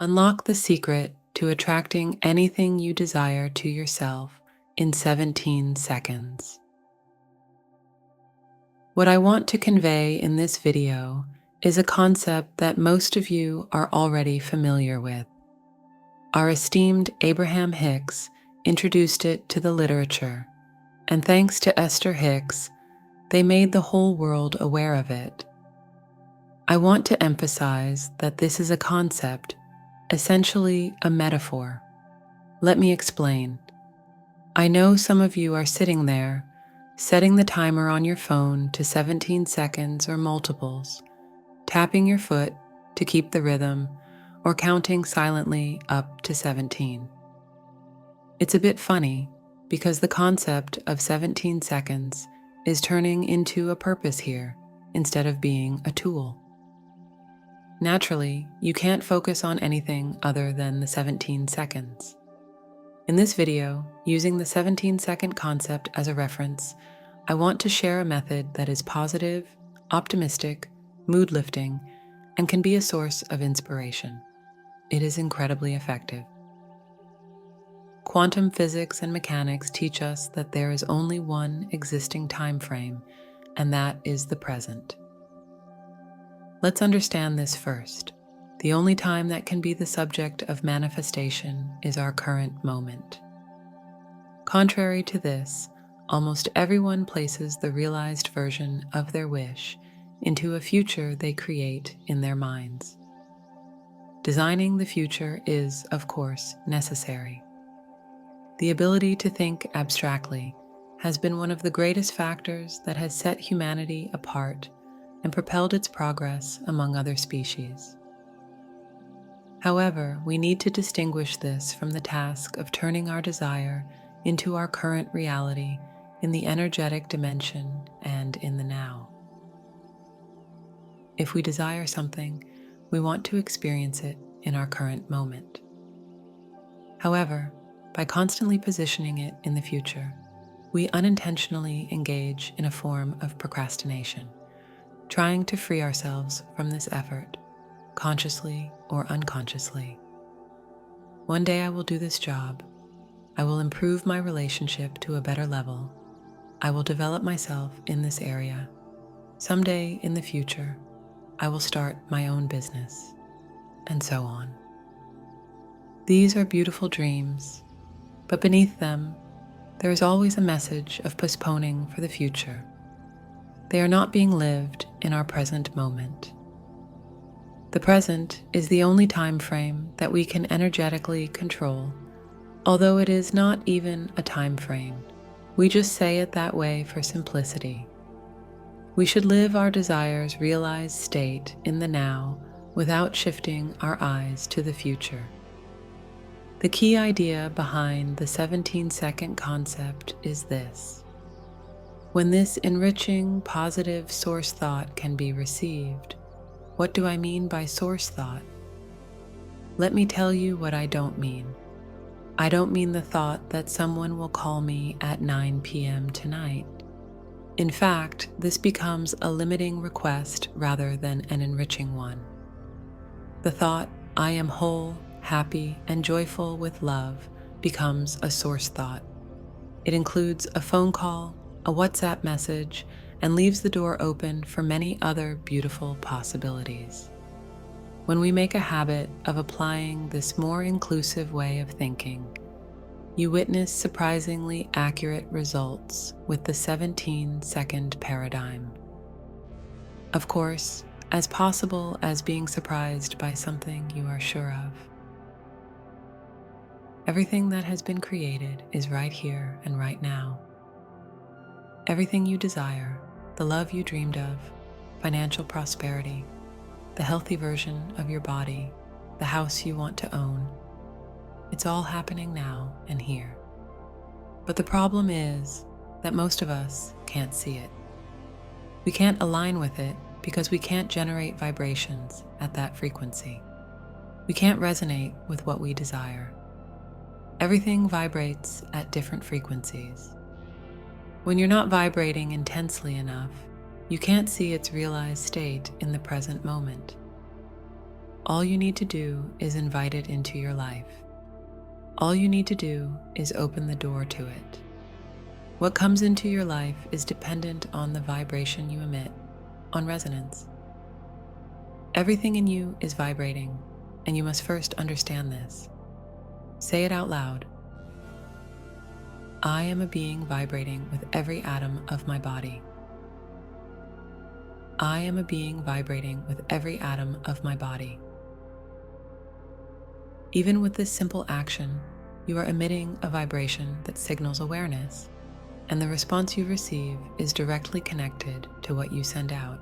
Unlock the secret to attracting anything you desire to yourself in 17 seconds. What I want to convey in this video is a concept that most of you are already familiar with. Our esteemed Abraham Hicks introduced it to the literature, and thanks to Esther Hicks, they made the whole world aware of it. I want to emphasize that this is a concept, essentially a metaphor. Let me explain. I know some of you are sitting there, setting the timer on your phone to 17 seconds or multiples, tapping your foot to keep the rhythm, or counting silently up to 17. It's a bit funny because the concept of 17 seconds is turning into a purpose here instead of being a tool. Naturally, you can't focus on anything other than the 17 seconds. In this video, using the 17-second concept as a reference, I want to share a method that is positive, optimistic, mood-lifting, and can be a source of inspiration. It is incredibly effective. Quantum physics and mechanics teach us that there is only one existing time frame, and that is the present. Let's understand this first. The only time that can be the subject of manifestation is our current moment. Contrary to this, almost everyone places the realized version of their wish into a future they create in their minds. Designing the future is, of course, necessary. The ability to think abstractly has been one of the greatest factors that has set humanity apart and propelled its progress among other species. However, we need to distinguish this from the task of turning our desire into our current reality in the energetic dimension and in the now. If we desire something, we want to experience it in our current moment. However, by constantly positioning it in the future, we unintentionally engage in a form of procrastination, trying to free ourselves from this effort, consciously or unconsciously. One day I will do this job. I will improve my relationship to a better level. I will develop myself in this area. Someday in the future, I will start my own business, and so on. These are beautiful dreams, but beneath them, there is always a message of postponing for the future. They are not being lived in our present moment. The present is the only time frame that we can energetically control, although it is not even a time frame. We just say it that way for simplicity. We should live our desires' realized state in the now without shifting our eyes to the future. The key idea behind the 17-second concept is this. When this enriching, positive source thought can be received, what do I mean by source thought? Let me tell you what I don't mean. I don't mean the thought that someone will call me at 9 p.m. tonight. In fact, this becomes a limiting request rather than an enriching one. The thought, I am whole, happy, and joyful with love becomes a source thought. It includes a phone call, a WhatsApp message, and leaves the door open for many other beautiful possibilities. When we make a habit of applying this more inclusive way of thinking, you witness surprisingly accurate results with the 17-second paradigm. Of course, as possible as being surprised by something you are sure of. Everything that has been created is right here and right now. Everything you desire, the love you dreamed of, financial prosperity, the healthy version of your body, the house you want to own, it's all happening now and here. But the problem is that most of us can't see it. We can't align with it because we can't generate vibrations at that frequency. We can't resonate with what we desire. Everything vibrates at different frequencies. When you're not vibrating intensely enough, you can't see its realized state in the present moment. all you need to do is invite it into your life. All you need to do is open the door to it. What comes into your life is dependent on the vibration you emit, on resonance. Everything in you is vibrating, and you must first understand this. Say it out loud. I am a being vibrating with every atom of my body. I am a being vibrating with every atom of my body. Even with this simple action, you are emitting a vibration that signals awareness, and the response you receive is directly connected to what you send out.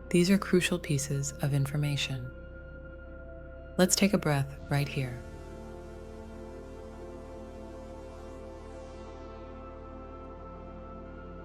These are crucial pieces of information. Let's take a breath right here.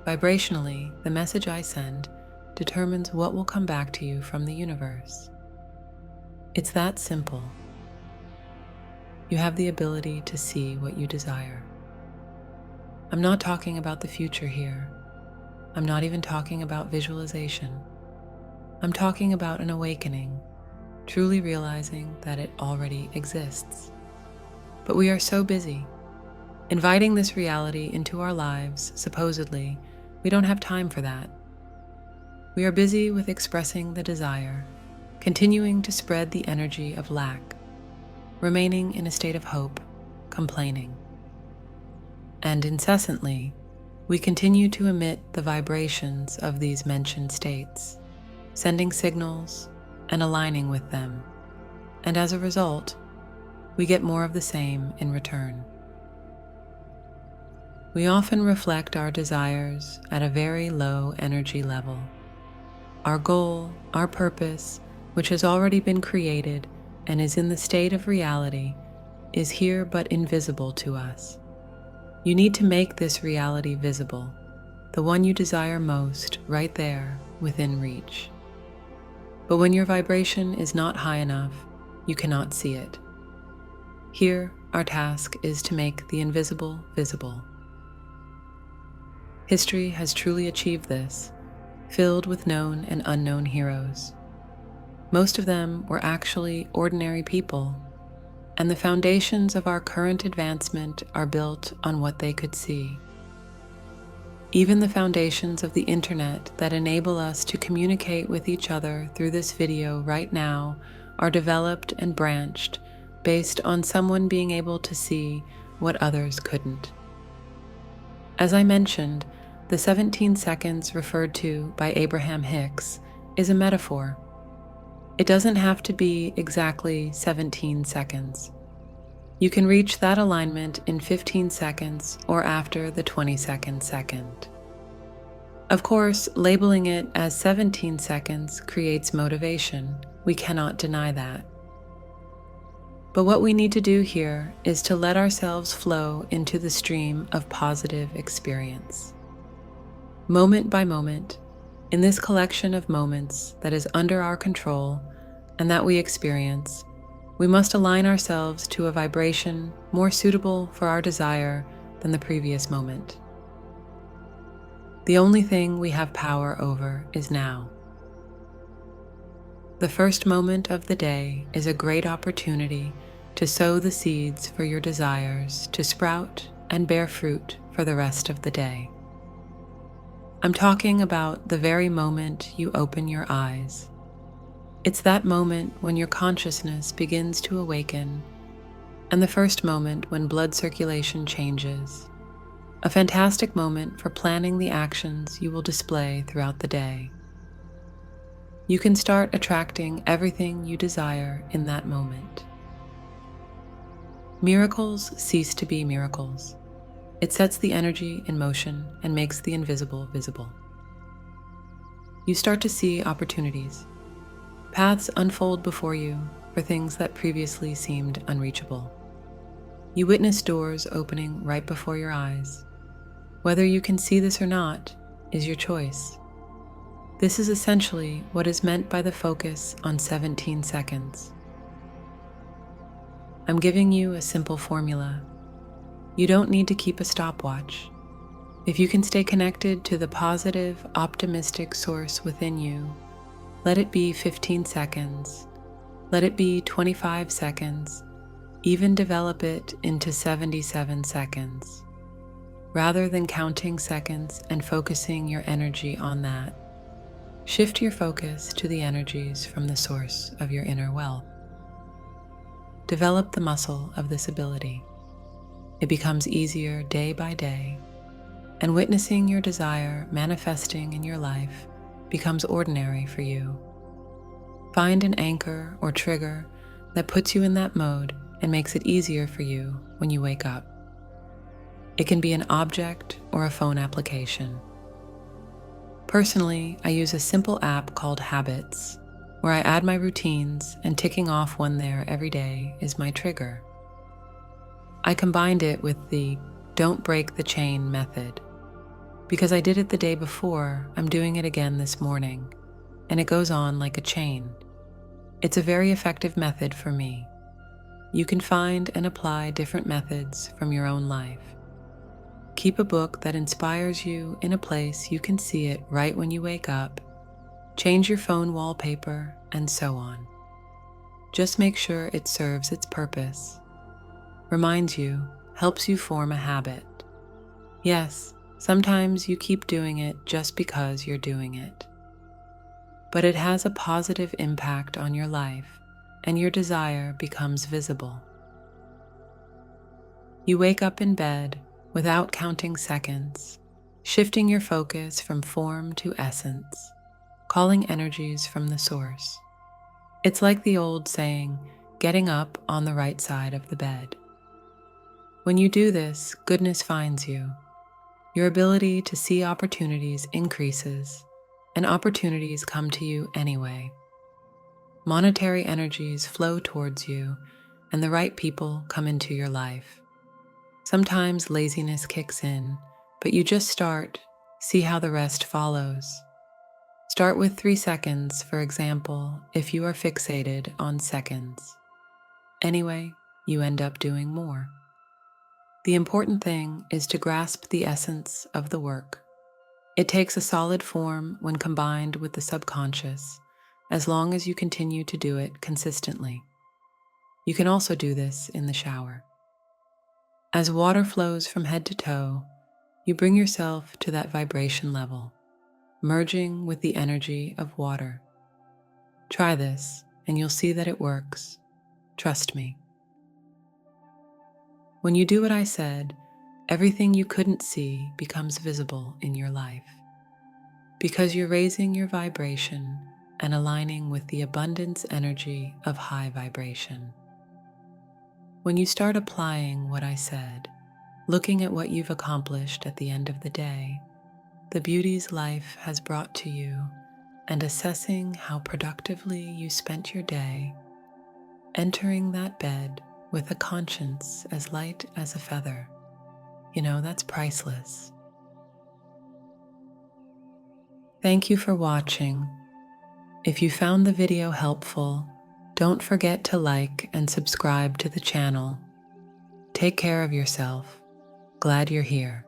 Vibrationally, the message I send determines what will come back to you from the universe. It's that simple. You have the ability to see what you desire. I'm not talking about the future here. I'm not even talking about visualization. I'm talking about an awakening, truly realizing that it already exists. But we are so busy. Inviting this reality into our lives, supposedly, we don't have time for that. We are busy with expressing the desire, continuing to spread the energy of lack, remaining in a state of hope, complaining. And incessantly, we continue to emit the vibrations of these mentioned states, sending signals and aligning with them. And as a result, we get more of the same in return. We often reflect our desires at a very low energy level. Our goal, our purpose, which has already been created and is in the state of reality, is here but invisible to us. You need to make this reality visible, the one you desire most, right there within reach. But when your vibration is not high enough, you cannot see it. Here, our task is to make the invisible visible. History has truly achieved this, filled with known and unknown heroes. Most of them were actually ordinary people, and the foundations of our current advancement are built on what they could see. Even the foundations of the internet that enable us to communicate with each other through this video right now are developed and branched based on someone being able to see what others couldn't. As I mentioned, the 17 seconds referred to by Abraham Hicks is a metaphor. It doesn't have to be exactly 17 seconds. You can reach that alignment in 15 seconds or after the 22nd second. Of course, labeling it as 17 seconds creates motivation. We cannot deny that. But what we need to do here is to let ourselves flow into the stream of positive experience. Moment by moment, in this collection of moments that is under our control and that we experience, we must align ourselves to a vibration more suitable for our desire than the previous moment. The only thing we have power over is now. The first moment of the day is a great opportunity to sow the seeds for your desires to sprout and bear fruit for the rest of the day. I'm talking about the very moment you open your eyes. It's that moment when your consciousness begins to awaken, and the first moment when blood circulation changes. A fantastic moment for planning the actions you will display throughout the day. You can start attracting everything you desire in that moment. Miracles cease to be miracles. It sets the energy in motion and makes the invisible visible. You start to see opportunities. Paths unfold before you for things that previously seemed unreachable. You witness doors opening right before your eyes. Whether you can see this or not is your choice. This is essentially what is meant by the focus on 17 seconds. I'm giving you a simple formula. You don't need to keep a stopwatch. If you can stay connected to the positive, optimistic source within you, let it be 15 seconds. Let it be 25 seconds, even develop it into 77 seconds. Rather than counting seconds and focusing your energy on that, shift your focus to the energies from the source of your inner wealth. Develop the muscle of this ability. It becomes easier day by day, and witnessing your desire manifesting in your life becomes ordinary for you. Find an anchor or trigger that puts you in that mode and makes it easier for you when you wake up. It can be an object or a phone application. Personally, I use a simple app called Habits, where I add my routines, and ticking off one there every day is my trigger. I combined it with the "don't break the chain" method. Because I did it the day before, I'm doing it again this morning, and it goes on like a chain. It's a very effective method for me. You can find and apply different methods from your own life. Keep a book that inspires you in a place you can see it right when you wake up. Change your phone wallpaper, and so on. Just make sure it serves its purpose, reminds you, helps you form a habit. Yes, sometimes you keep doing it just because you're doing it. But it has a positive impact on your life, and your desire becomes visible. You wake up in bed without counting seconds, shifting your focus from form to essence, calling energies from the source. It's like the old saying, getting up on the right side of the bed. When you do this, goodness finds you. Your ability to see opportunities increases, and opportunities come to you anyway. Monetary energies flow towards you, and the right people come into your life. Sometimes laziness kicks in, but you just start, see how the rest follows. Start with 3 seconds, for example, if you are fixated on seconds. Anyway, you end up doing more. The important thing is to grasp the essence of the work. It takes a solid form when combined with the subconscious, as long as you continue to do it consistently. You can also do this in the shower. As water flows from head to toe, you bring yourself to that vibration level, merging with the energy of water. Try this, and you'll see that it works. Trust me. When you do what I said, everything you couldn't see becomes visible in your life, because you're raising your vibration and aligning with the abundance energy of high vibration. When you start applying what I said, looking at what you've accomplished at the end of the day, the beauties life has brought to you, and assessing how productively you spent your day, entering that bed with a conscience as light as a feather, that's priceless. Thank you for watching. If you found the video helpful, don't forget to like and subscribe to the channel. Take care of yourself. Glad you're here.